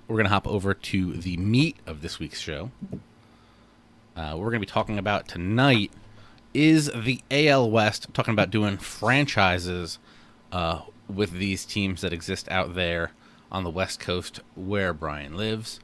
we're going to hop over to the meat of this week's show. What we're going to be talking about tonight is the AL West, talking about doing franchises with these teams that exist out there on the West Coast where Brian lives.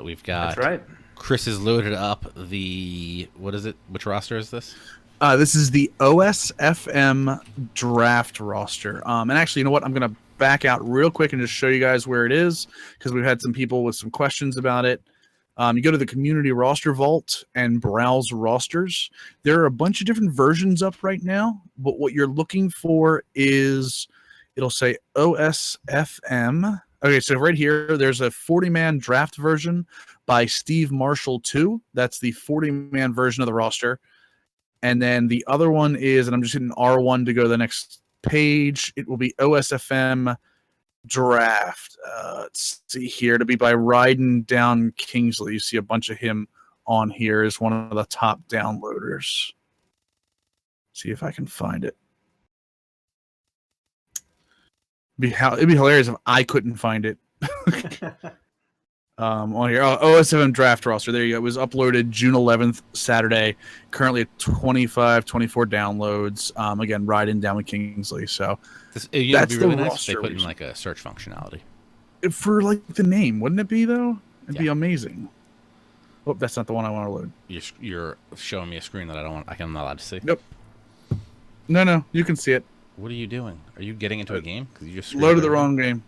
We've got... That's right. Chris has loaded up the... What is it? Which roster is this? This is the OSFM draft roster. And actually, you know what? I'm going to back out real quick and just show you guys where it is, because we've had some people with some questions about it. You go to the community roster vault and browse rosters. There are a bunch of different versions up right now, but what you're looking for is, it'll say OSFM. Okay, so right here, there's a 40-man draft version by Steve Marshall 2. That's the 40-man version of the roster. And then the other one is, and I'm just hitting R1 to go to the next page, it will be OSFM draft. Let's see here, to be by Ryden Down Kingsley. You see a bunch of him on here as one of the top downloaders. See if I can find it. It'd be hilarious if I couldn't find it. On here, OSFM draft roster. There you go. It was uploaded June 11th, Saturday. Currently at 24 downloads. Again, Ryden Down Kingsley. So That's the really nice if they roster put in like a search functionality. for like the name, wouldn't it be though? It'd be amazing. Oh, that's not the one I want to load. You're showing me a screen that I'm not allowed to see. Nope. No, you can see it. What are you doing? Are you getting into a game? 'Cause you just Loaded the wrong game.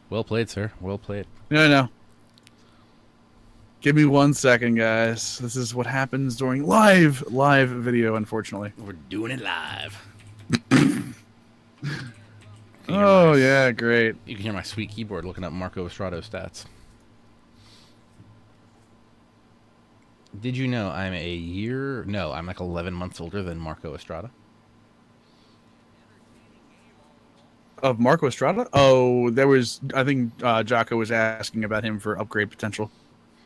Well played, sir. Well played. No. Give me 1 second, guys. This is what happens during live video, unfortunately. We're doing it live. Oh, yeah, great. You can hear my sweet keyboard looking up Marco Estrada stats. Did you know I'm I'm like 11 months older than Marco Estrada? Of Marco Estrada? Oh, I think Jocko was asking about him for upgrade potential.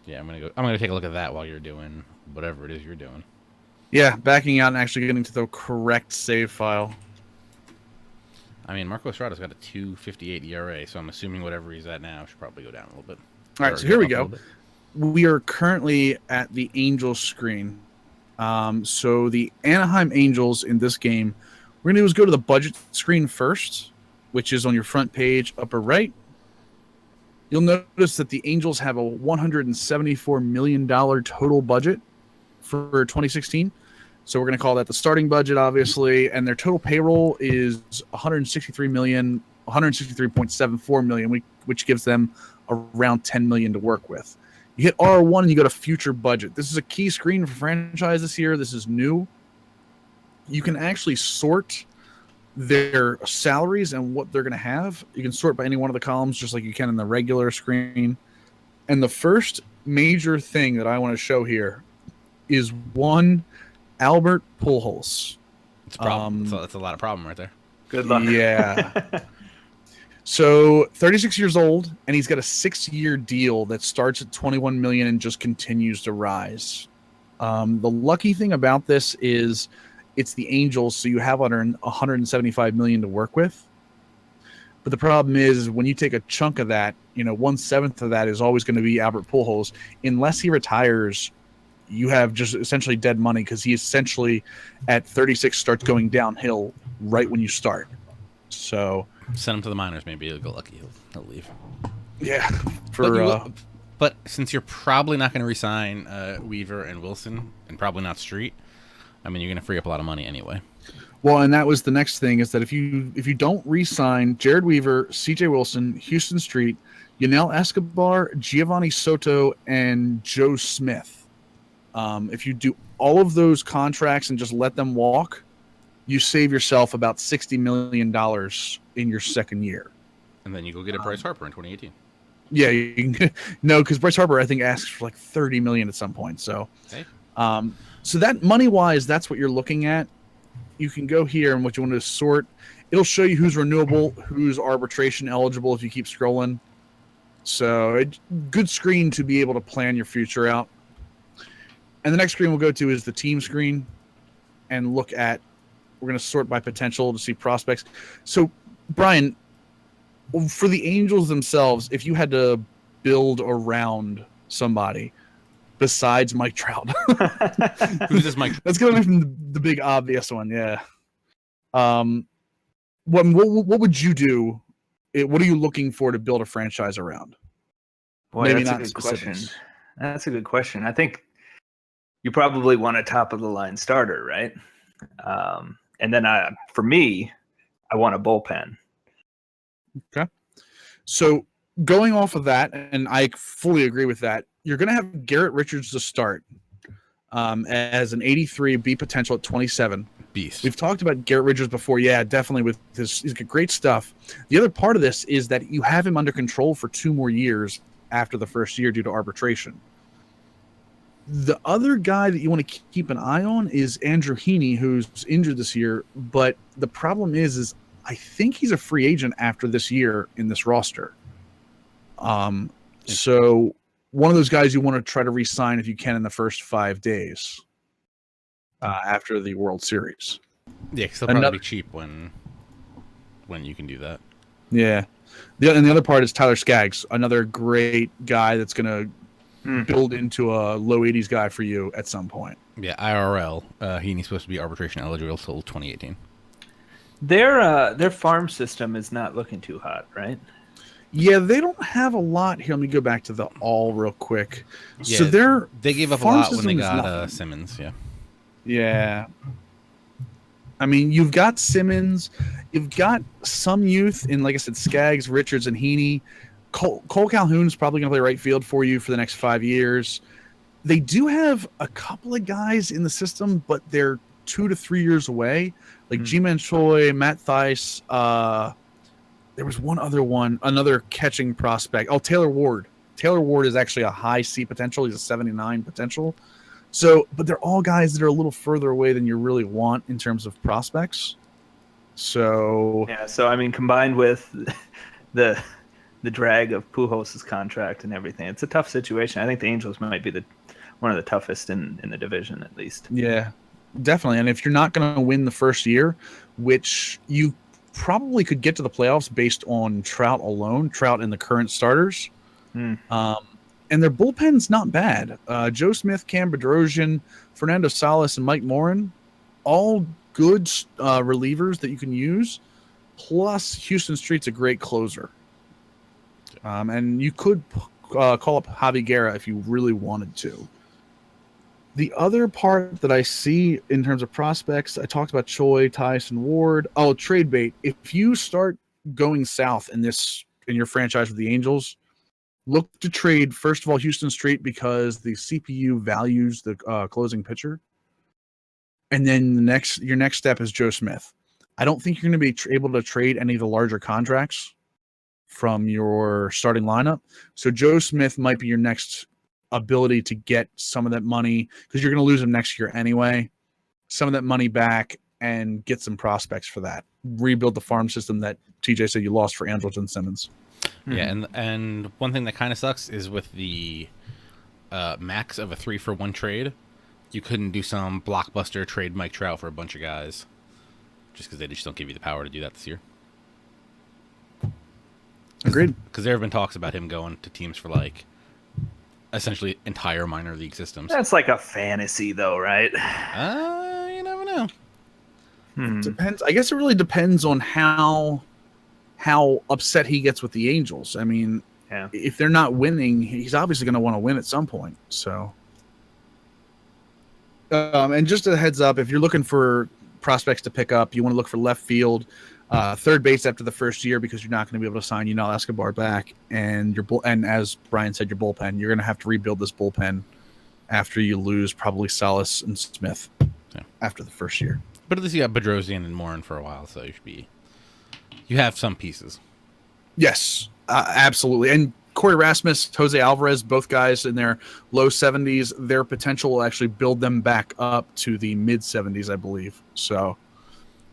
Yeah, I'm gonna take a look at that while you're doing whatever it is you're doing. Yeah, backing out and actually getting to the correct save file. I mean, Marco Estrada's got a 2.58 ERA, so I'm assuming whatever he's at now should probably go down a little bit. All right, so here we go. We are currently at the Angels screen. So the Anaheim Angels in this game, we're going to go to the budget screen first, which is on your front page, upper right. You'll notice that the Angels have a $174 million total budget for 2016. So we're going to call that the starting budget, obviously, and their total payroll is $163.74 million, which gives them around $10 million to work with. You hit R1 and you go to future budget. This is a key screen for franchise this year. This is new. You can actually sort their salaries and what they're going to have. You can sort by any one of the columns, just like you can in the regular screen. And the first major thing that I want to show here is one Albert Pujols. It's a problem. That's a lot of problem right there. Good luck. Yeah. So 36 years old, and he's got a 6-year deal that starts at $21 million and just continues to rise. The lucky thing about this is it's the Angels, so you have under $175 million to work with. But the problem is when you take a chunk of that, 1/7 of that is always going to be Albert Pujols. Unless he retires, you have just essentially dead money, because he essentially at 36 starts going downhill right when you start. So send him to the minors. Maybe he'll go lucky. He'll leave. Yeah. But since you're probably not going to re-sign Weaver and Wilson, and probably not Street, I mean, you're going to free up a lot of money anyway. Well, and that was the next thing, is that if you don't re-sign Jared Weaver, C.J. Wilson, Houston Street, Yunel Escobar, Giovanni Soto, and Joe Smith, if you do all of those contracts and just let them walk, you save yourself about $60 million in your second year. And then you go get a Bryce Harper in 2018. Yeah, you can, no, because Bryce Harper, I think, asks for like $30 million at some point. So, okay. So that money-wise, that's what you're looking at. You can go here, and what you want to sort, it'll show you who's renewable, who's arbitration eligible if you keep scrolling. So, good screen to be able to plan your future out. And the next screen we'll go to is the team screen, and look at, we're going to sort by potential to see prospects. So, Brian, for the Angels themselves, if you had to build around somebody besides Mike Trout? Who's this Mike? That's going to be from the big obvious one, yeah. What would you do? What are you looking for to build a franchise around? Boy, Maybe that's not a good specifics. question. That's a good question. I think you probably want a top of the line starter, right? And then for me, I want a bullpen. Okay. So going off of that, and I fully agree with that, you're going to have Garrett Richards to start as an 83 B potential at 27. Beast. We've talked about Garrett Richards before. Yeah, definitely with he's got great stuff. The other part of this is that you have him under control for 2 more years after the first year due to arbitration. The other guy that you want to keep an eye on is Andrew Heaney, who's injured this year. But the problem is I think he's a free agent after this year in this roster. So one of those guys you want to try to re-sign if you can in the first 5 days after the World Series. Yeah, because they'll probably be cheap when you can do that. Yeah. And the other part is Tyler Skaggs, another great guy that's going to build into a low 80s guy for you at some point. Yeah, IRL. Heaney's supposed to be arbitration eligible till 2018. Their farm system is not looking too hot, right? Yeah, they don't have a lot here. Let me go back to the all real quick. Yeah, so they gave up a lot when they got Simmons. Yeah. Yeah. I mean, you've got Simmons, you've got some youth in, like I said, Skaggs, Richards, and Heaney. Cole Calhoun's probably going to play right field for you for the next 5 years. They do have a couple of guys in the system, but they're 2 to 3 years away. Like G-Man Choi, Matt Theis. There was another catching prospect. Oh, Taylor Ward. Taylor Ward is actually a high C potential. He's a 79 potential. So, but they're all guys that are a little further away than you really want in terms of prospects. So yeah. So I mean, combined with the drag of Pujols' contract and everything, it's a tough situation. I think the Angels might be one of the toughest in the division, at least. Yeah, definitely. And if you're not going to win the first year, which you probably could get to the playoffs based on Trout alone, Trout and the current starters. And their bullpen's not bad. Joe Smith, Cam Bedrosian, Fernando Salas, and Mike Morin, all good relievers that you can use. Plus, Houston Street's a great closer. And you could call up Javi Guerra if you really wanted to. The other part that I see in terms of prospects, I talked about Choi, Tyson, Ward. Oh, trade bait. If you start going south in your franchise with the Angels, look to trade, first of all, Houston Street, because the CPU values the closing pitcher. And then your next step is Joe Smith. I don't think you're going to be able to trade any of the larger contracts from your starting lineup. So Joe Smith might be your next ability to get some of that money, because you're going to lose him next year anyway. Some of that money back and get some prospects for that. Rebuild the farm system that TJ said you lost for Andrelton Simmons. Yeah, and one thing that kind of sucks is with the max of a 3-for-1 trade, you couldn't do some blockbuster trade Mike Trout for a bunch of guys, just because they just don't give you the power to do that this year. Agreed. Because there have been talks about him going to teams for like essentially entire minor league systems. That's like a fantasy, though, right? You never know. Depends. I guess it really depends on how upset he gets with the Angels. I mean, if they're not winning, he's obviously going to want to win at some point. So, and just a heads up, if you're looking for prospects to pick up, you want to look for left field, third base after the first year, because you're not going to be able to sign Yunel Escobar back, and and as Brian said, your bullpen, you're going to have to rebuild this bullpen after you lose probably Salas and Smith after the first year. But at least you got Bedrosian and Morin for a while, so you have some pieces. Yes, absolutely. And Corey Rasmus, Jose Alvarez, both guys in their low 70s, their potential will actually build them back up to the mid 70s, I believe. So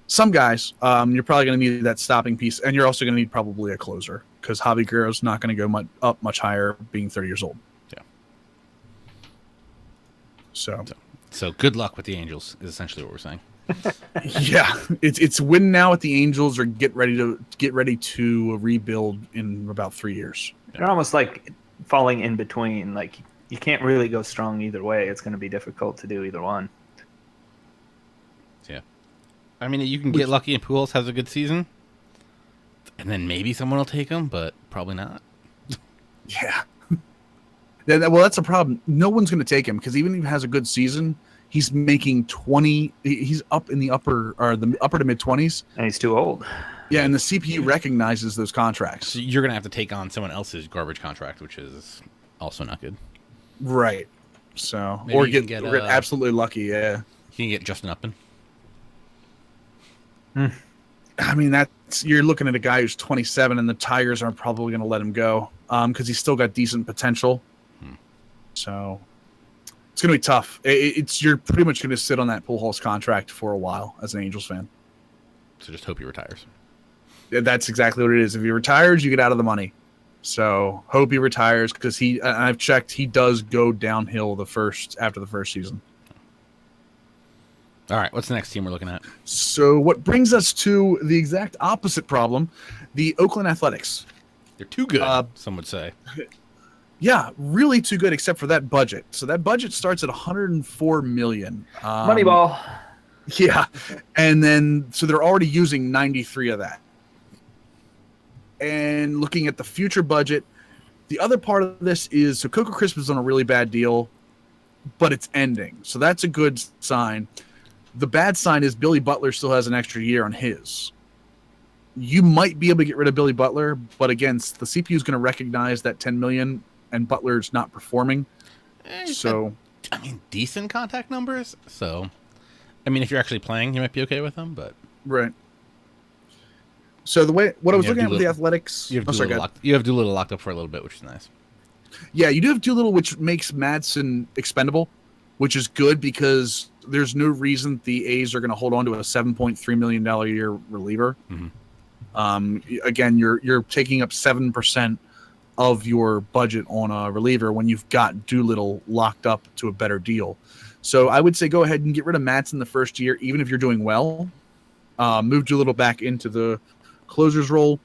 some guys, you're probably going to need that stopping piece, and you're also going to need probably a closer, because Javi Guerrero's not going to go up much higher being 30 years old. Yeah. So good luck with the Angels is essentially what we're saying. Yeah, it's win now at the Angels, or get ready to rebuild in about 3 years. They're almost like falling in between. Like you can't really go strong either way. It's going to be difficult to do either one. Yeah. I mean, you can get lucky and Pujols has a good season, and then maybe someone will take him, but probably not. Yeah. Well, that's a problem. No one's going to take him because even if he has a good season, he's making 20. He's up in the upper to mid 20s, and he's too old. Yeah, and the CPU recognizes those contracts. So you're going to have to take on someone else's garbage contract, which is also not good. Right. So Maybe or you get can get absolutely lucky. Yeah. You can get Justin Upton. I mean, you're looking at a guy who's 27, and the Tigers are probably going to let him go because he's still got decent potential. So it's going to be tough. You're pretty much going to sit on that Pujols contract for a while as an Angels fan. So just hope he retires. That's exactly what it is. If he retires, you get out of the money. So hope he retires because I've checked, he does go downhill after the first season. All right, what's the next team we're looking at? So what brings us to the exact opposite problem, the Oakland Athletics. They're too good, some would say. Yeah, really too good except for that budget. So that budget starts at $104 million. Moneyball. Yeah, and then so they're already using 93 of that. And looking at the future budget, the other part of this is so Coco Crisp is on a really bad deal, but it's ending. So that's a good sign. The bad sign is Billy Butler still has an extra year on his. You might be able to get rid of Billy Butler, but again, the CPU is going to recognize that $10 million and Butler's not performing. So, decent contact numbers. So, if you're actually playing, you might be okay with them, but right. So what I was looking at with the Athletics, you have Doolittle locked up for a little bit, which is nice. Yeah, you do have Doolittle, which makes Madsen expendable, which is good because there's no reason the A's are going to hold on to a $7.3 million a year reliever. Mm-hmm. Again, you're taking up 7% of your budget on a reliever when you've got Doolittle locked up to a better deal. So I would say go ahead and get rid of Madsen the first year, even if you're doing well. Move Doolittle back into the closer's role.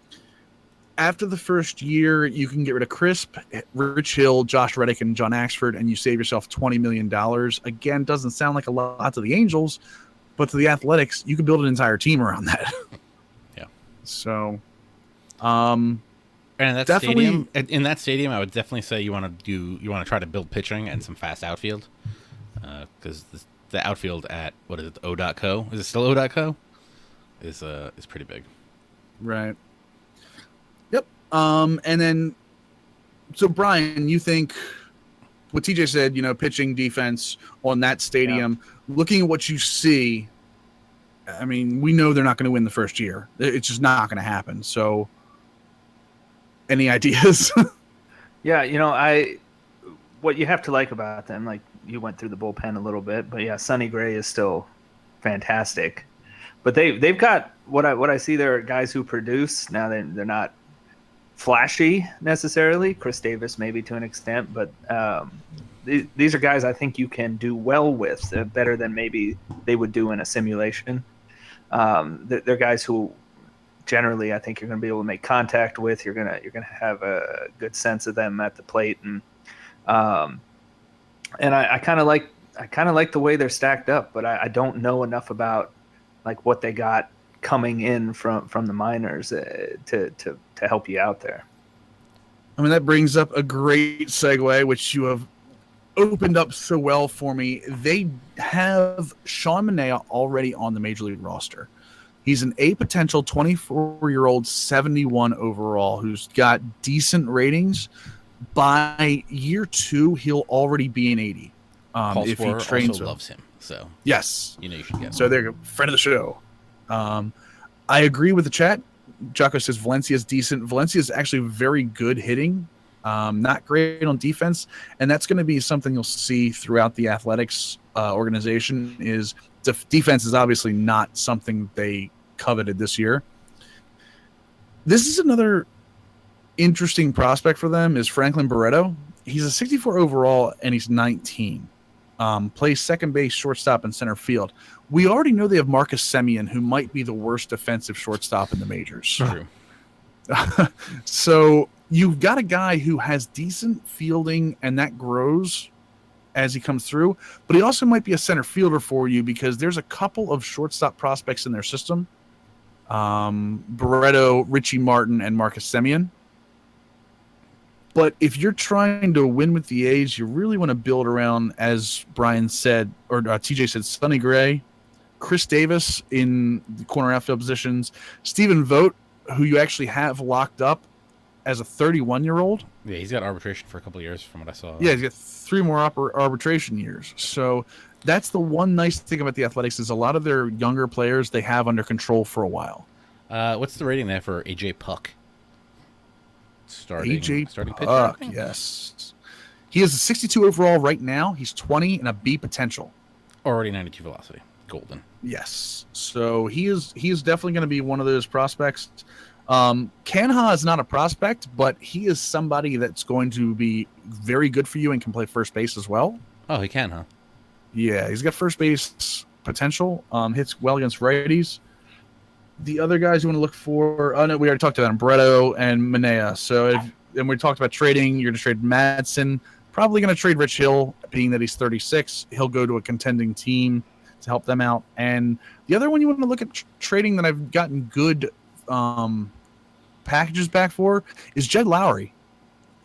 After the first year, you can get rid of Crisp, Rich Hill, Josh Reddick, and John Axford, and you save yourself $20 million. Again, doesn't sound like a lot to the Angels, but to the Athletics, you could build an entire team around that. Yeah. So, and in that stadium, I would definitely say you want to try to build pitching and some fast outfield, because the outfield at what is it, O.co? Is it still O.co? Is pretty big. Right. Yep. And then, so Brian, you think what TJ said, pitching, defense on that stadium, looking at what you see, we know they're not going to win the first year. It's just not going to happen. So any ideas? Yeah. What you have to like about them, like you went through the bullpen a little bit, but yeah, Sonny Gray is still fantastic. But they've got what I see. There are guys who produce. Now they're not flashy necessarily. Chris Davis maybe to an extent, but these are guys I think you can do well with, better than maybe they would do in a simulation. They're guys who generally I think you're going to be able to make contact with. You're gonna have a good sense of them at the plate, and I kind of like the way they're stacked up, but I don't know enough about like what they got coming in from the minors to help you out there. That brings up a great segue, which you have opened up so well for me. They have Sean Manaea already on the Major League roster. He's an A potential 24-year-old, 71 overall, who's got decent ratings. By year 2, he'll already be an 80. Paul if Sporer he trains also him. loves him. So yes, you should get him. So they're a friend of the show. I agree with the chat. Jocko says Valencia's decent. Valencia's actually very good hitting, not great on defense, and that's going to be something you'll see throughout the Athletics organization. Is defense is obviously not something they coveted this year. This is another interesting prospect for them. Is Franklin Barreto? He's a 64 overall and he's 19. Plays second base, shortstop, and center field. We already know they have Marcus Semien, who might be the worst defensive shortstop in the majors. True. So you've got a guy who has decent fielding, and that grows as he comes through, but he also might be a center fielder for you because there's a couple of shortstop prospects in their system. Barreto, Richie Martin, and Marcus Semien. But if you're trying to win with the A's, you really want to build around, as Brian said, or TJ said, Sonny Gray, Chris Davis in the corner outfield positions, Stephen Vogt, who you actually have locked up as a 31-year-old. Yeah, he's got arbitration for a couple of years from what I saw. Yeah, he's got 3 more arbitration years. So that's the one nice thing about the Athletics is a lot of their younger players they have under control for a while. What's the rating there for AJ Puck? Starting Puck, pitcher? yes. He is a 62 overall right now. He's 20 and a B potential. Already 92 velocity. Golden. Yes. So he is definitely going to be one of those prospects. Canha is not a prospect, but he is somebody that's going to be very good for you and can play first base as well. Oh, he can, huh? Yeah, he's got first base potential. Hits well against righties. The other guys you want to look for, oh no, we already talked about them, Barreto and Manea. So and we talked about trading. You're going to trade Madsen. Probably going to trade Rich Hill, being that he's 36. He'll go to a contending team to help them out. And the other one you want to look at trading that I've gotten good packages back for is Jed Lowry,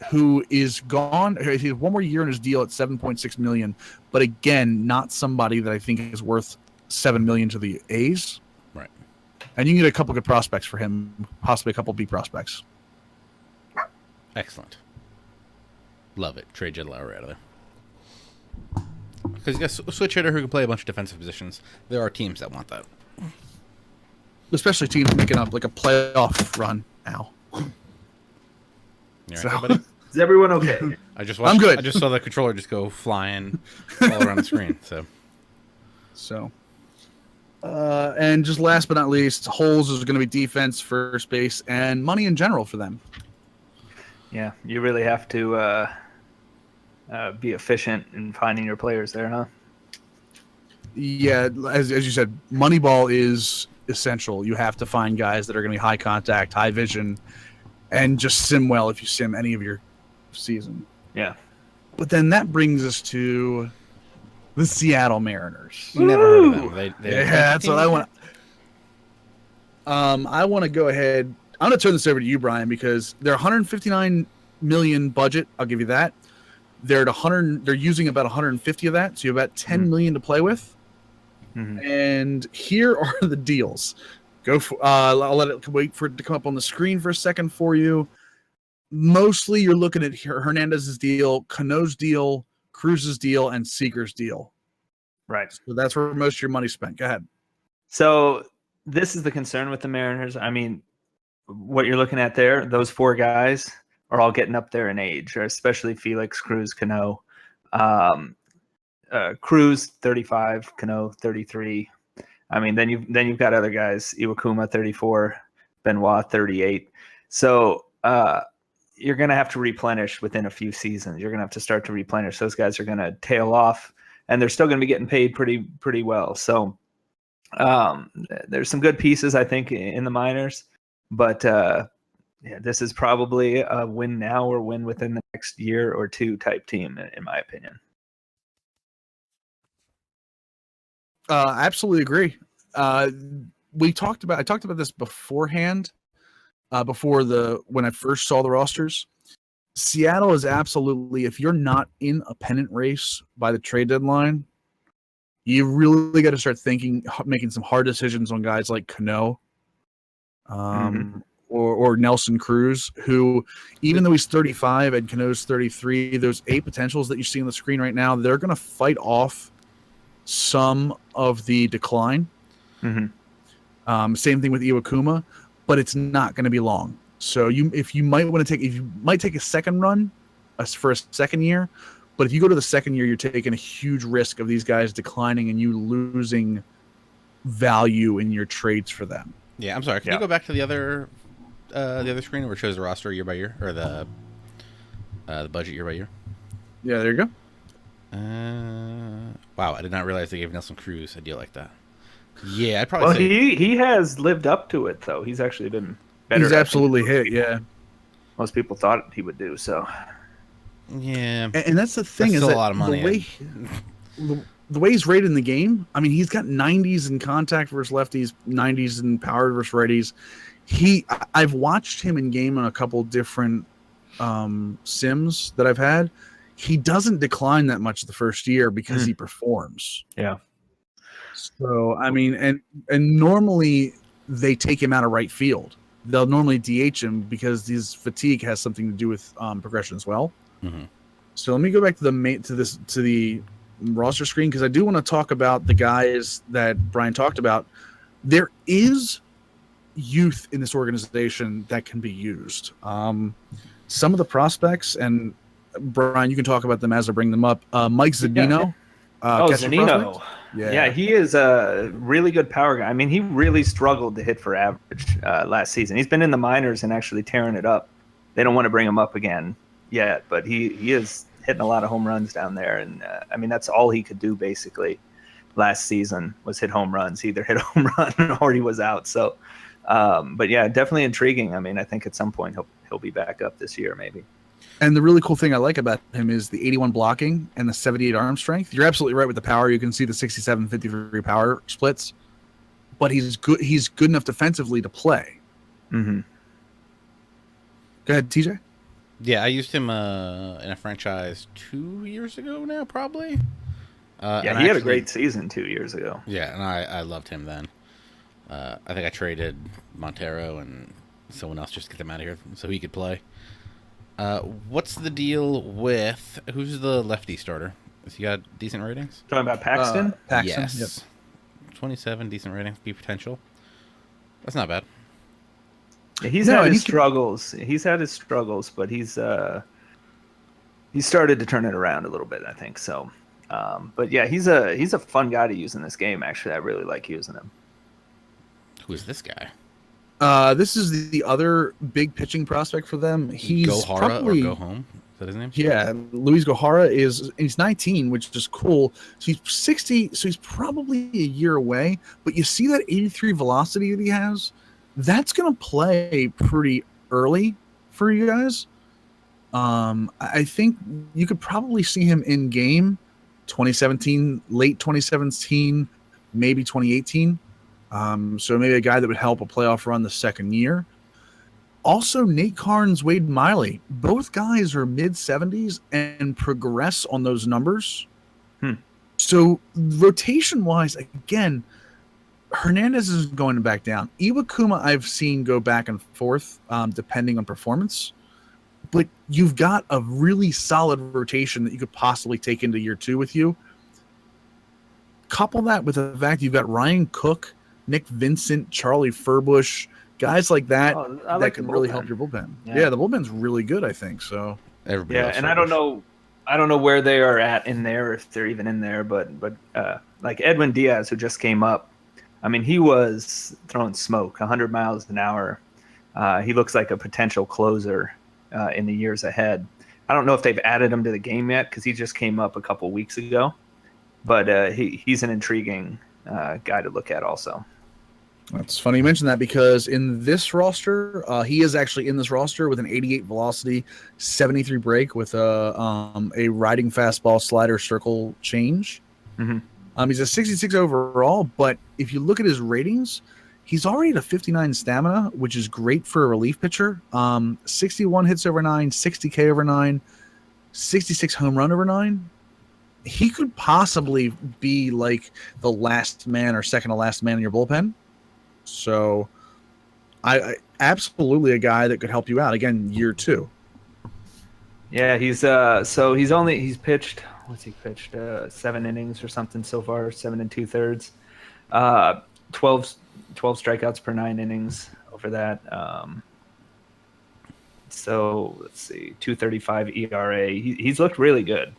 who is gone. He has one more year in his deal at $7.6 million, but again, not somebody that I think is worth $7 million to the A's. Right. And you can get a couple good prospects for him, possibly a couple B prospects. Excellent. Love it. Trade Jed Lowry out of there. Because you got a switch hitter who can play a bunch of defensive positions. There are teams that want that. Especially teams making up like a playoff run now. You all right, buddy? Is everyone okay? I'm good. I just saw the controller just go flying all around the screen. So, and just last but not least, holes is going to be defense, first base, and money in general for them. Yeah, you really have to be efficient in finding your players there, huh? Yeah, as you said, Moneyball is essential. You have to find guys that are going to be high contact, high vision, and just sim well if you sim any of your season. Yeah. But then that brings us to the Seattle Mariners. Never heard of them. That's what I want. I want to go ahead. I'm going to turn this over to you, Brian, because they're $159 million budget. I'll give you that. They're at 100. They're using about 150 of that, so you have about $10 million to play with. Mm-hmm. And here are the deals. Go for. I'll let it wait for it to come up on the screen for a second for you. Mostly, you're looking at Hernandez's deal, Cano's deal, Cruz's deal, and Seager's deal. Right. So that's where most of your money's spent. Go ahead. So this is the concern with the Mariners. I mean, what you're looking at there, those 4 guys are all getting up there in age, especially Felix, Cruz, Cano. Cruz 35, Cano 33. I mean, then you've got other guys, Iwakuma 34, Benoit 38. So you're going to have to replenish within a few seasons. You're going to have to start to replenish. Those guys are going to tail off, and they're still going to be getting paid pretty well. So there's some good pieces, I think, in the minors, but yeah, this is probably a win now or win within the next year or two type team, in my opinion. Absolutely agree. I talked about this beforehand, when I first saw the rosters. Seattle is absolutely, if you're not in a pennant race by the trade deadline, you really got to start making some hard decisions on guys like Cano, or Nelson Cruz, who, even though he's 35 and Cano's 33, those 8 potentials that you see on the screen right now, they're going to fight off some of the decline. Mm-hmm. Same thing with Iwakuma, but it's not going to be long. So if you might take a second run for a second year, but if you go to the second year, you're taking a huge risk of these guys declining and you losing value in your trades for them. Yeah, I'm sorry. Can you go back to the other screen where it shows the roster year by year, or the budget year by year? Yeah, there you go. Wow, I did not realize they gave Nelson Cruz a deal like that. Yeah, I'd probably say he has lived up to it, though. He's actually been better. He's absolutely hit, yeah. most people thought he would do. So Yeah, And that's the thing, that's is still a that lot of money. the way he's rated in the game, I mean, he's got 90s in contact versus lefties, 90s in power versus righties. I've watched him in game on a couple different sims that I've had. He doesn't decline that much the first year because he performs. yeah. So I mean, and normally they take him out of right field. They'll normally DH him because his fatigue has something to do with progression as well. Mm-hmm. So let me go back to the roster screen, because I do want to talk about the guys that Brian talked about. There is youth in this organization that can be used. Some of the prospects, and Brian, you can talk about them as I bring them up. Mike Zanino. Zanino. Yeah, he is a really good power guy. I mean, he really struggled to hit for average last season. He's been in the minors and actually tearing it up. They don't want to bring him up again yet, but he is hitting a lot of home runs down there. And I mean, that's all he could do basically last season was hit home runs. He either hit a home run or he was out. So, but yeah, definitely intriguing. I mean, I think at some point he'll be back up this year maybe. And the really cool thing I like about him is the 81 blocking and the 78 arm strength. You're absolutely right with the power. You can see the 67-53 power splits, but he's good. He's good enough defensively to play. Mm-hmm. Go ahead, TJ. Yeah, I used him in a franchise 2 years ago now, probably. Yeah, he had a great season 2 years ago. Yeah, and I loved him then. I think I traded Montero and someone else just to get them out of here so he could play. What's the deal with who's the lefty starter? Has he got decent ratings? Talking about Paxton? Paxton, yes. Yep. 27 decent ratings, B potential. That's not bad. Yeah, he's had his struggles. He's had his struggles, but he started to turn it around a little bit, I think. So, but yeah, he's a fun guy to use in this game. Actually, I really like using him. Who is this guy? This is the other big pitching prospect for them. He's Gohara or Go Home. Is that his name? Yeah, Luis Gohara he's 19, which is cool. So he's 60, so he's probably a year away. But you see that 83 velocity that he has? That's going to play pretty early for you guys. I think you could probably see him in game 2017, late 2017, maybe 2018. So maybe a guy that would help a playoff run the second year. Also, Nate Carnes, Wade Miley, both guys are mid-70s and progress on those numbers. So rotation-wise, again, Hernandez is going back down. Iwakuma I've seen go back and forth depending on performance. But you've got a really solid rotation that you could possibly take into year two with you. Couple that with the fact you've got Ryan Cook, Nick Vincent, Charlie Furbush, guys like that that can really help your bullpen. Yeah, the bullpen's really good, I think. So everybody and Furbush. I don't know where they are at in there, if they're even in there, but like Edwin Diaz, who just came up, I mean, he was throwing smoke, 100 miles an hour. He looks like a potential closer in the years ahead. I don't know if they've added him to the game yet because he just came up a couple weeks ago, but he's an intriguing guy to look at also. That's funny you mentioned that because in this roster, he is actually in this roster with an 88 velocity, 73 break with a riding fastball slider circle change. Mm-hmm. He's a 66 overall, but if you look at his ratings, he's already at a 59 stamina, which is great for a relief pitcher. 61 hits over 9, 60 K over 9, 66 home run over 9. He could possibly be like the last man or second to last man in your bullpen. So I absolutely a guy that could help you out again year two. Yeah, he's pitched, what's he pitched? 7 innings or something so far, 7 2/3. 12 strikeouts per 9 innings over that. So let's see, 2.35 ERA. He's looked really good.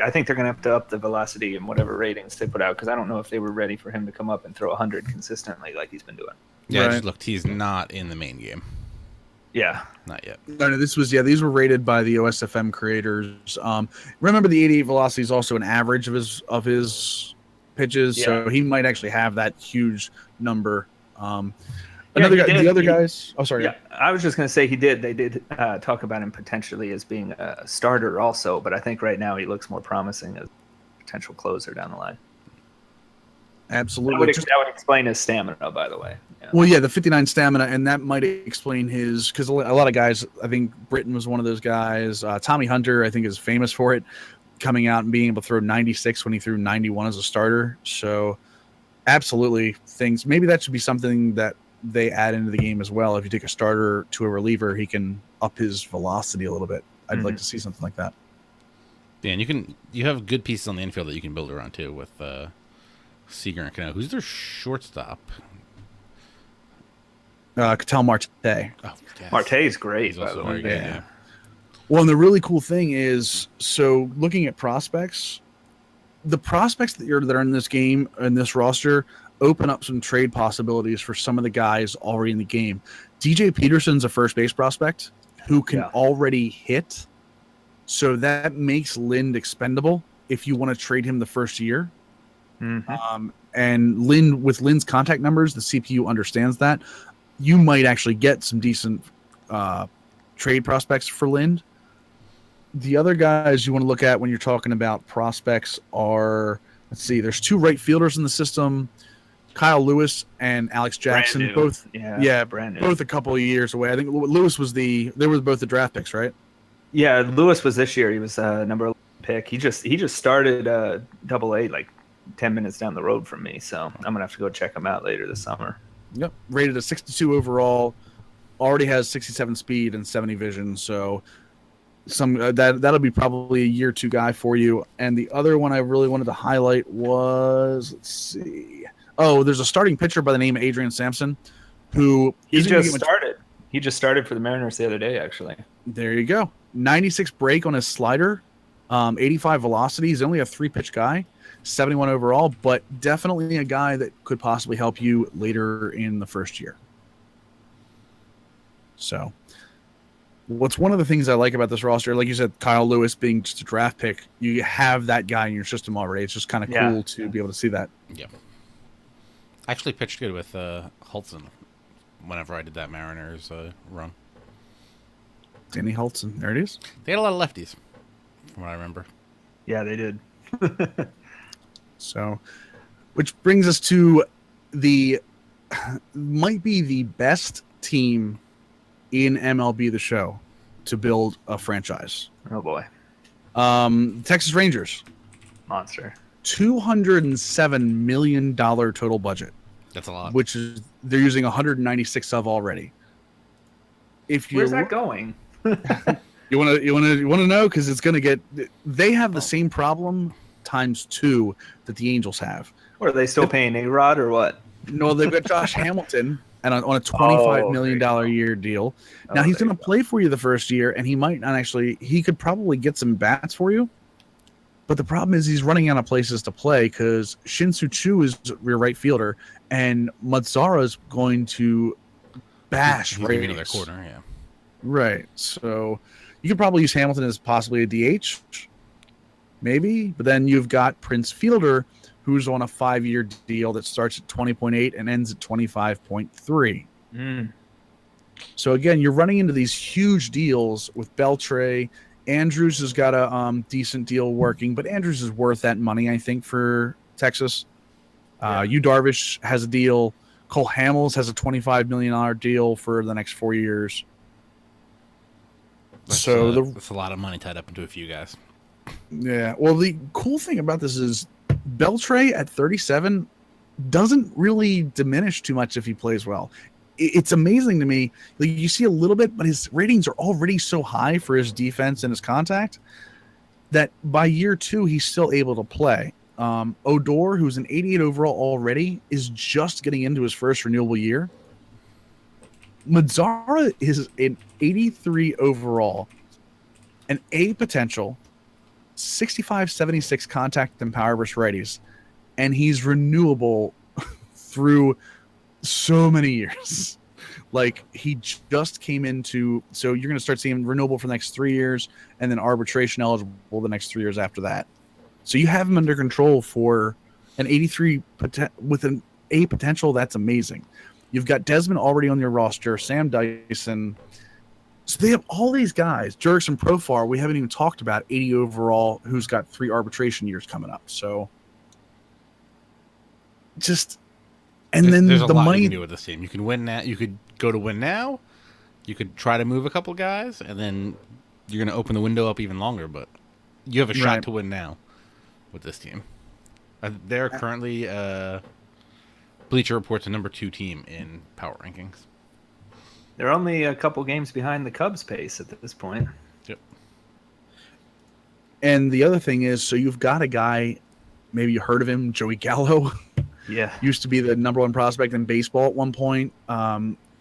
I think they're going to have to up the velocity and whatever ratings they put out because I don't know if they were ready for him to come up and throw 100 consistently like he's been doing. Yeah, I just looked. He's not in the main game. Yeah. Not yet. No, these were rated by the OSFM creators. Remember the 88 velocity is also an average of his pitches, so he might actually have that huge number. Another he guy, did. the other guys. Oh, sorry. Yeah, I was just going to say he did. They did talk about him potentially as being a starter also, but I think right now he looks more promising as a potential closer down the line. Absolutely. That would explain his stamina, by the way. Yeah. Well, yeah, the 59 stamina, and that might explain his, because a lot of guys, I think Britton was one of those guys. Tommy Hunter, I think, is famous for it, coming out and being able to throw 96 when he threw 91 as a starter. So, absolutely, maybe that should be something that they add into the game as well. If you take a starter to a reliever, he can up his velocity a little bit. I'd like to see something like that. Yeah, and you have good pieces on the infield that you can build around too with Seager and Cano. Who's their shortstop? Ketel Marte. Oh, yes. Marte's great, He's by also the way. very good, yeah. Well, and the really cool thing is, so looking at prospects, the prospects that are in this game, in this roster, open up some trade possibilities for some of the guys already in the game. DJ Peterson's a first base prospect who can already hit. So that makes Lind expendable if you want to trade him the first year. And with Lind's contact numbers, the CPU understands that. You might actually get some decent trade prospects for Lind. The other guys you want to look at when you're talking about prospects are, let's see, there's 2 right fielders in the system, Kyle Lewis and Alex Jackson, both brand new. both a couple of years away. I think Lewis they were both the draft picks, right? Yeah, Lewis was this year. He was number 11 pick. He just started Double-A like 10 minutes down the road from me, so I'm gonna have to go check him out later this summer. Yep, rated a 62 overall, already has 67 speed and 70 vision, so that'll be probably a year 2 guy for you. And the other one I really wanted to highlight was, let's see, there's a starting pitcher by the name of Adrian Sampson, who he just started. He just started for the Mariners the other day, actually. There you go. 96 break on his slider, 85 velocity. He's only a 3-pitch guy, 71 overall, but definitely a guy that could possibly help you later in the first year. So, what's one of the things I like about this roster, like you said, Kyle Lewis being just a draft pick, you have that guy in your system already. It's just kind of cool to be able to see that. Yeah. I actually pitched good with Hultzen whenever I did that Mariners run. Danny Hultzen. There it is. They had a lot of lefties, from what I remember. Yeah, they did. So, which brings us to might be the best team in MLB The Show to build a franchise. Oh boy. Texas Rangers. Monster. $207 million total budget. That's a lot. Which is they're using 196 of already. Where's that going? You want to know, because it's going to get. They have the same problem times 2 that the Angels have. What, are they still paying A-Rod or what? No, they've got Josh Hamilton and on a $25 million a year deal. Now he's going to play for you the first year, and he might not actually. He could probably get some bats for you. But the problem is he's running out of places to play because Shin-Soo Choo is your right fielder, and Mazzara is going to bash Reyes. Another corner, yeah. Right. So you could probably use Hamilton as possibly a DH, maybe. But then you've got Prince Fielder, who's on a 5-year deal that starts at 20.8 and ends at 25.3. So again, you're running into these huge deals with Beltre. Andrews has got a decent deal working, but Andrews is worth that money, I think, for Texas. Yu Darvish has a deal. Cole Hamels has a $25 million deal for the next 4 years. That's a lot of money tied up into a few guys. Yeah. Well, the cool thing about this is Beltre at 37 doesn't really diminish too much if he plays well. It's amazing to me. Like, you see a little bit, but his ratings are already so high for his defense and his contact that by year 2, he's still able to play. Odor, who's an 88 overall already, is just getting into his first renewable year. Mazzara is an 83 overall, an A potential, 65-76 contact and power versus righties, and he's renewable through so many years. Like, he just came into, so you're going to start seeing renewable for the next 3 years, and then arbitration eligible the next 3 years after that. So you have him under control for an 83 with an A potential. That's amazing. You've got Desmond already on your roster, Sam Dyson. So they have all these guys. Jurickson Profar, we haven't even talked about, 80 overall, who's got 3 arbitration years coming up. So just, and then there's a the lot money. you can do with this team. You can win now. You could go to win now. You could try to move a couple guys, and then you're going to open the window up even longer. But you have a shot to win now with this team. They're currently Bleacher Report's a number 2 team in power rankings. They're only a couple games behind the Cubs pace at this point. Yep. And the other thing is, so you've got a guy, maybe you heard of him, Joey Gallo. Yeah. Used to be the number 1 prospect in baseball at one point.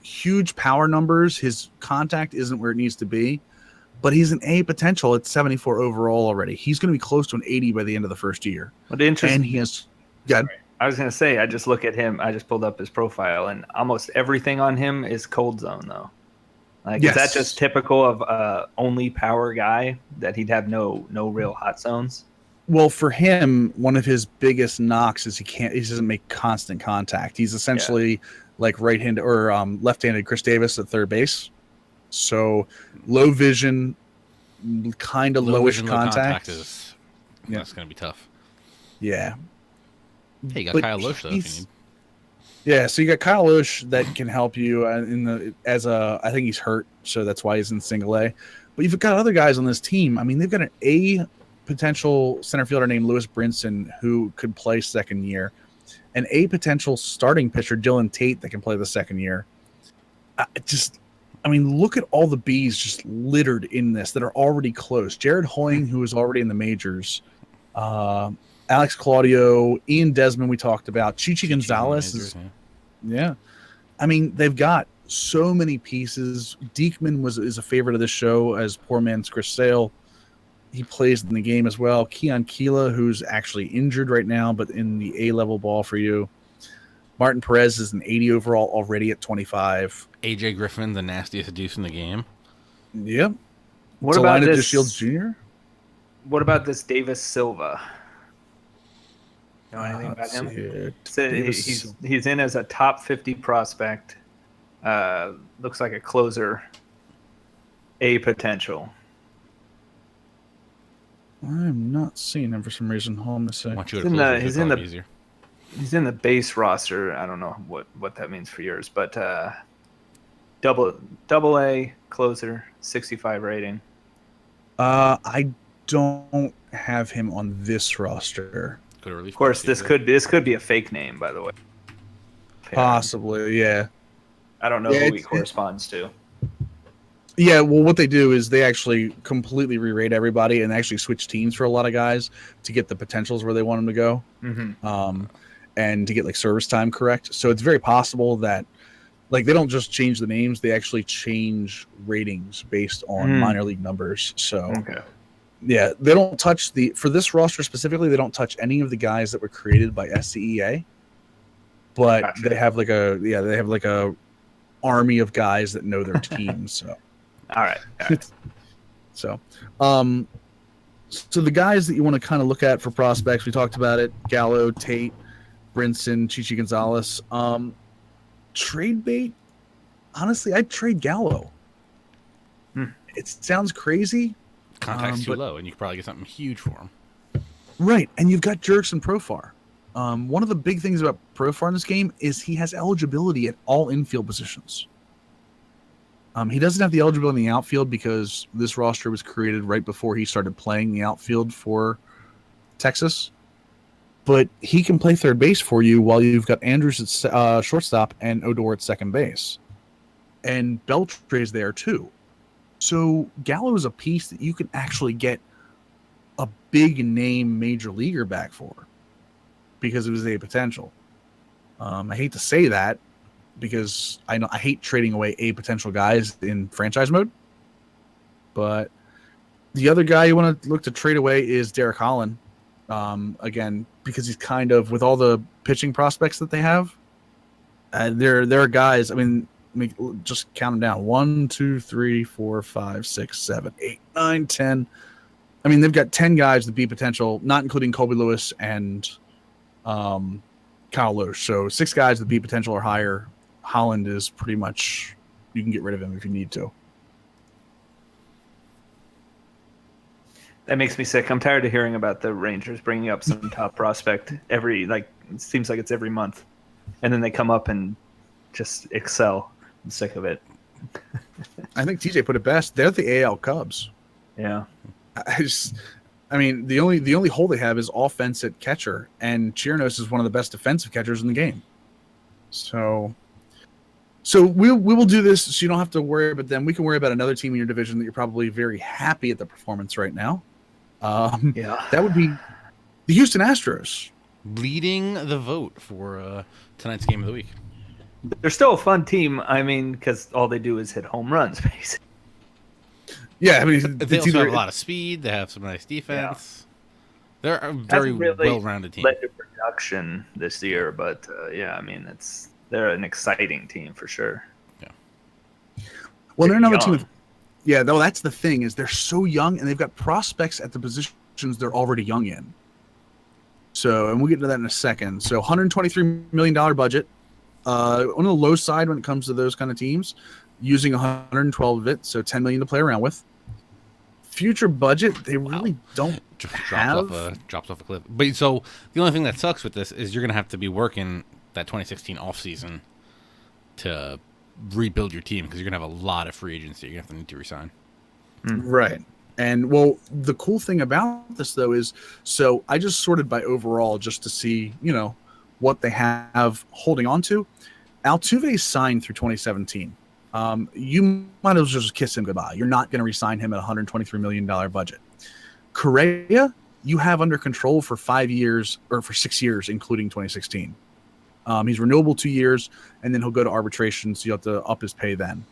Huge power numbers. His contact isn't where it needs to be, but he's an A potential at 74 overall already. He's going to be close to an 80 by the end of the first year. But interesting. And he has... Yeah. I was going to say, I just look at him. I just pulled up his profile, and almost everything on him is cold zone, though. Like, yes. Is that just typical of only power guy, that he'd have no real hot zones? Well, for him, one of his biggest knocks is he doesn't make constant contact. He's essentially like right-handed or left-handed Chris Davis at third base. So low vision, kind of lowish contact. That's going to be tough. Yeah. Hey, you got Kyle Loesch, though, if you need. Yeah, so you got Kyle Loesch that can help you I think he's hurt, so that's why he's in single A. But you've got other guys on this team. I mean, they've got an A potential center fielder named Lewis Brinson who could play second year, an A potential starting pitcher, Dylan Tate, that can play the second year. Look at all the Bs just littered in this that are already close. Jared Hoying, who is already in the majors. Alex Claudio, Ian Desmond, we talked about. Chichi Gonzalez is, yeah. I mean, they've got so many pieces. Diekman is a favorite of this show as poor man's Chris Sale. He plays in the game as well. Keon Keela, who's actually injured right now, but in the A-level ball for you. Martin Perez is an 80 overall already at 25. AJ Griffin, the nastiest deuce in the game. Yep. What about this? Shields Jr.? What about this Davis Silva? Know anything about him? So he's in as a top 50 prospect. Looks like a closer. A potential. I'm not seeing him for some reason. Hold on a second. He's in the base roster. I don't know what that means for yours, but double A closer, 65 rating. I don't have him on this roster. Of course, this could be a fake name, by the way. Possibly, yeah. I don't know who he corresponds to. Yeah, well, what they do is they actually completely re-rate everybody and actually switch teams for a lot of guys to get the potentials where they want them to go, and to get like service time correct. So it's very possible that, like, they don't just change the names; they actually change ratings based on minor league numbers. So. Okay. Yeah, they don't touch for this roster specifically, they don't touch any of the guys that were created by SCEA. But gotcha. they have like a army of guys that know their teams. So all right. So the guys that you want to kind of look at for prospects, we talked about it: Gallo, Tate, Brinson, Chichi Gonzalez. Trade bait, honestly, I'd trade Gallo. It sounds crazy. Contact's too low, and you could probably get something huge for him. Right, and you've got Jurickson Profar. One of the big things about Profar in this game is he has eligibility at all infield positions. He doesn't have the eligibility in the outfield because this roster was created right before he started playing the outfield for Texas. But he can play third base for you while you've got Andrews at shortstop and Odor at second base. And Beltre's there too. So Gallo is a piece that you can actually get a big name major leaguer back for because it was a potential. I hate to say that because I hate trading away a potential guys in franchise mode. But the other guy you want to look to trade away is Derek Holland. Again, because he's kind of, with all the pitching prospects that they have, there are guys, I mean, just count them down. 1, 2, 3, 4, 5, 6, 7, 8, 9, 10. I mean, they've got 10 guys that be potential, not including Colby Lewis and Kyle Loesch. So 6 guys that be potential or higher Holland is pretty much, you can get rid of him if you need to. That makes me sick. I'm tired of hearing about the Rangers bringing up some top prospect it seems like it's every month, and then they come up and just excel. I'm sick of it. I think TJ put it best. They're the AL Cubs. Yeah. I mean, the only hole they have is offense at catcher, and Chirinos is one of the best defensive catchers in the game. So we will do this so you don't have to worry about them. We can worry about another team in your division that you're probably very happy at the performance right now. That would be the Houston Astros. Leading the vote for tonight's game of the week. They're still a fun team. I mean, because all they do is hit home runs, basically. Yeah, I mean, they also have a lot of speed. They have some nice defense. Yeah. They're a very well-rounded team. Led to production this year, but I mean, they're an exciting team for sure. Yeah. Well, they're another team. Yeah, though that's the thing is they're so young and they've got prospects at the positions they're already young in. So, and we'll get to that in a second. So, $123 million budget. On the low side when it comes to those kind of teams, using 112 of it, so $10 million to play around with. Future budget, they really don't drops off a cliff. But so the only thing that sucks with this is you're going to have to be working that 2016 offseason to rebuild your team because you're going to have a lot of free agents that you're going to need to resign. Right. And, well, the cool thing about this, though, is so I just sorted by overall just to see, what they have holding on to. Altuve signed through 2017. You might as well just kiss him goodbye. You're not going to re-sign him at $123 million budget. Correa, you have under control for 5 years or for 6 years, including 2016. He's renewable 2 years, and then he'll go to arbitration, so you have to up his pay then.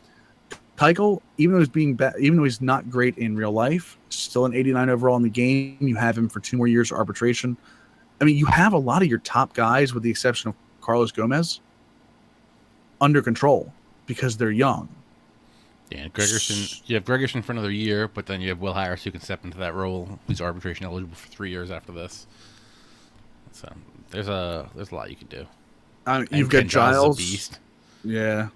Keuchel, even though he's not great in real life, still an 89 overall in the game. You have him for 2 more years of arbitration. I mean, you have a lot of your top guys, with the exception of Carlos Gomez, under control because they're young. Yeah, Gregerson. You have Gregerson for another year, but then you have Will Harris who can step into that role. He's arbitration eligible for 3 years after this. So there's a lot you can do. You've got Giles. Beast. Yeah,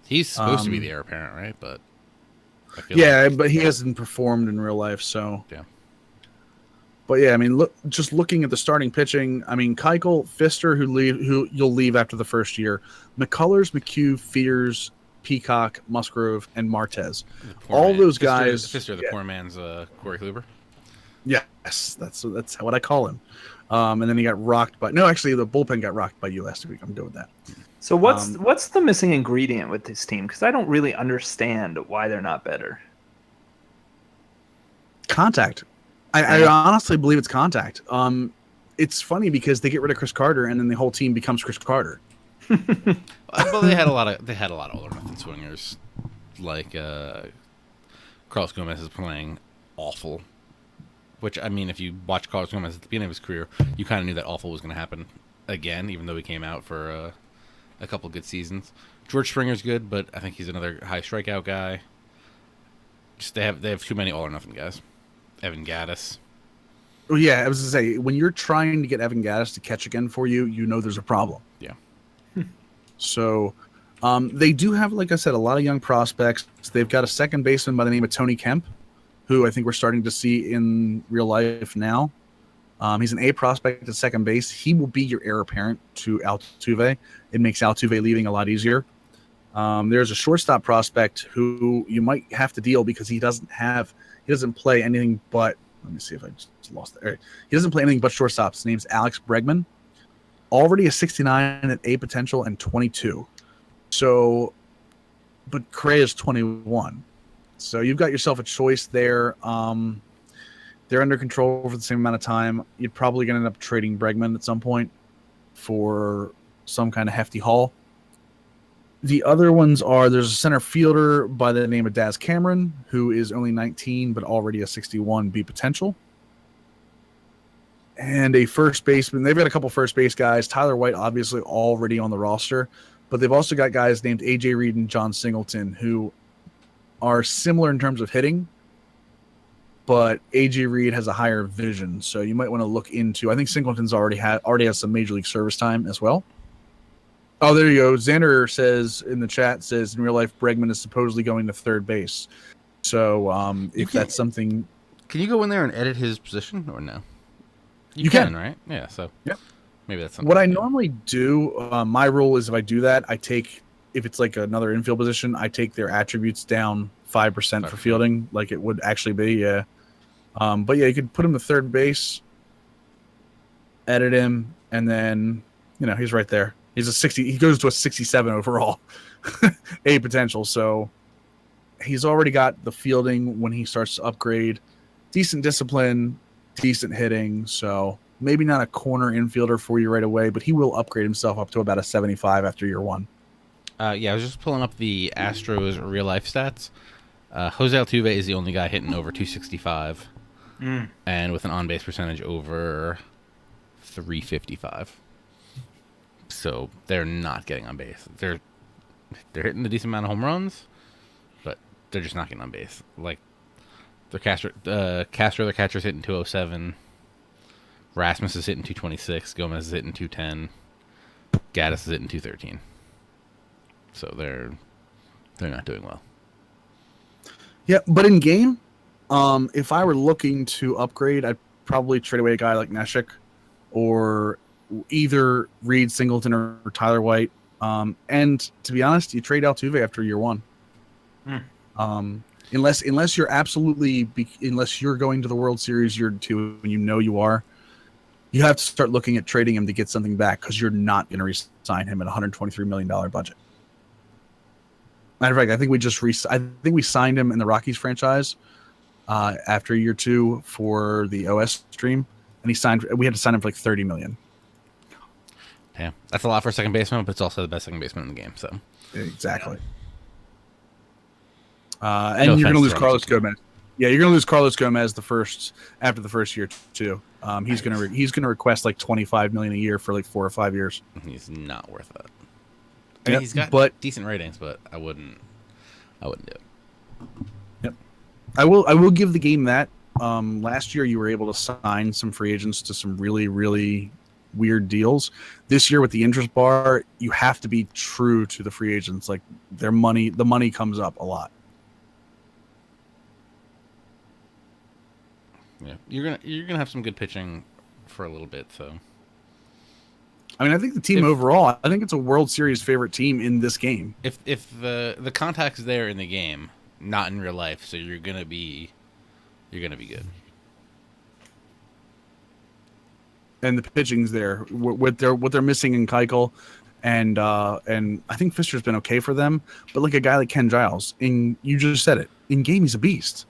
he's supposed to be the heir apparent, right? But but he hasn't performed in real life, so yeah. But yeah, I mean, looking at the starting pitching, I mean, Keuchel, Fister, who you'll leave after the first year, McCullers, McHugh, Fears, Peacock, Musgrove, and Martez. All those guys. Fister, the poor man's Corey Kluber. Yes, that's what I call him. And then he got rocked by. No, actually, the bullpen got rocked by you last week. I'm good with that. So what's the missing ingredient with this team? Because I don't really understand why they're not better. Contact. I honestly believe it's contact. It's funny because they get rid of Chris Carter and then the whole team becomes Chris Carter. Well, they had a lot of all or nothing swingers. Like Carlos Gomez is playing awful. Which, I mean, if you watch Carlos Gomez at the beginning of his career, you kind of knew that awful was going to happen again, even though he came out for a couple good seasons. George Springer's good, but I think he's another high strikeout guy. Just they have too many all or nothing guys. Evan Gaddis. Well, yeah, I was going to say, when you're trying to get Evan Gaddis to catch again for you, you know there's a problem. Yeah. So they do have, like I said, a lot of young prospects. They've got a second baseman by the name of Tony Kemp, who I think we're starting to see in real life now. He's an A prospect at second base. He will be your heir apparent to Altuve. It makes Altuve leaving a lot easier. There's a shortstop prospect who you might have to deal because he doesn't play anything but. Let me see if I just lost it. He doesn't play anything but shortstops. His name's Alex Bregman. Already a 69 at A potential and 22. So, but Correa is 21. So you've got yourself a choice there. They're under control for the same amount of time. You're probably going to end up trading Bregman at some point for some kind of hefty haul. The other ones are, there's a center fielder by the name of Daz Cameron, who is only 19, but already a 61 B potential. And a first baseman. They've got a couple first base guys. Tyler White, obviously, already on the roster. But they've also got guys named A.J. Reed and John Singleton, who are similar in terms of hitting. But A.J. Reed has a higher vision, so you might want to look into. I think Singleton's already has some Major League Service time as well. Oh, there you go. Xander says in the chat, says in real life, Bregman is supposedly going to third base. So if that's something... Can you go in there and edit his position or no? You can, right? Yeah, so yep. Maybe that's something. What I normally do, my rule is if I do that, if it's like another infield position, I take their attributes down 5% for fielding, like it would actually be, yeah. But yeah, you could put him to third base, edit him, and then, he's right there. He's a 60. He goes to a 67 overall, A potential. So he's already got the fielding when he starts to upgrade. Decent discipline, decent hitting. So maybe not a corner infielder for you right away, but he will upgrade himself up to about a 75 after year one. Yeah, I was just pulling up the Astros real life stats. Jose Altuve is the only guy hitting over 265, and with an on base percentage over 355. So they're not getting on base. They're hitting a decent amount of home runs, but they're just not getting on base. Like Castro, their catcher's hitting 207. Rasmus is hitting 226. Gomez is hitting 210. Gaddis is hitting 213. So they're not doing well. Yeah, but in game, if I were looking to upgrade, I'd probably trade away a guy like Neshek, or either Reed Singleton or Tyler White. And to be honest, you trade Altuve after year one. Unless you're unless you're going to the World Series year two, and you are, you have to start looking at trading him to get something back, because you're not going to re-sign him at $123 million budget. Matter of fact, I think we signed him in the Rockies franchise after year two for the OS stream, and we had to sign him for like $30 million. Yeah, that's a lot for a second baseman, but it's also the best second baseman in the game. So exactly. And you're going to lose Carlos Gomez. Yeah, you're going to lose Carlos Gomez after the first year too. He's going to request like $25 million a year for like 4 or 5 years. He's not worth it. I mean, he's got decent ratings, but I wouldn't do it. Yep. I will give the game that. Last year you were able to sign some free agents to some really, really weird deals. This year with the interest bar, you have to be true to the free agents. Like the money comes up a lot. Yeah, you're gonna have some good pitching for a little bit. So, I mean, I think the team overall, I think it's a World Series favorite team in this game. If the contact's there in the game, not in real life, so you're gonna be good. And the pitching's there. What they're missing in Keuchel, and I think Fister's been okay for them. But like a guy like Ken Giles, you just said it, in game he's a beast.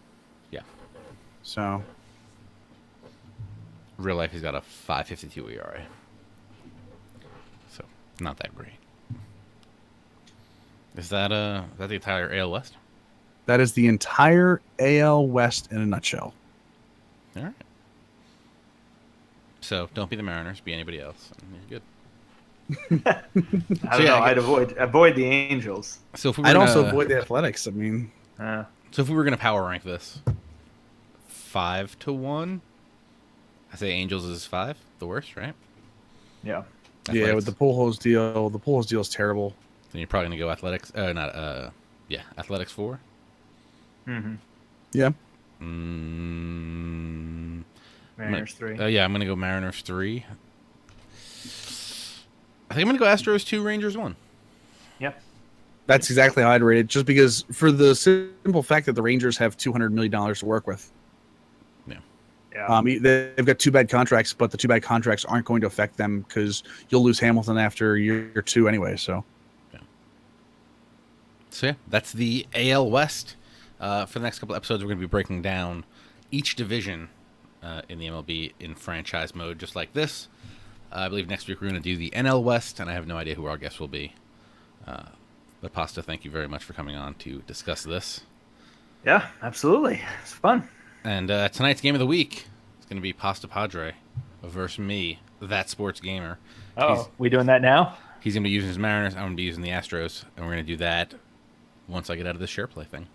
Yeah. So. Real life, he's got a 5.52 ERA. So, not that great. Is that the entire AL West? That is the entire AL West in a nutshell. All right. So, don't be the Mariners, be anybody else, and you're good. I don't know. I'd avoid the Angels. So if I'd also avoid the Athletics. I mean, so if we were going to power rank this, 5-1. I say Angels is 5, the worst, right? Yeah. Athletics. Yeah, with the Pujols deal. The Pujols deal is terrible. Then you're probably going to go Athletics. Athletics 4. Mm-hmm. Yeah. Mariners 3. I'm going to go Mariners 3. I think I'm going to go Astros 2, Rangers 1. Yep. That's exactly how I'd rate it, just because for the simple fact that the Rangers have $200 million to work with. Yeah. They've got 2 bad contracts, but the 2 bad contracts aren't going to affect them because you'll lose Hamilton after year 2 anyway. So, that's the AL West. For the next couple episodes, we're going to be breaking down each division in the MLB in franchise mode, just like this. I believe next week we're going to do the NL West, and I have no idea who our guest will be. But Pasta, thank you very much for coming on to discuss this. Yeah, absolutely. It's fun. And tonight's game of the week is going to be Pasta Padre versus me, ThatSportsGamer. Oh, we doing that now? He's going to be using his Mariners. I'm going to be using the Astros. And we're going to do that once I get out of this share play thing.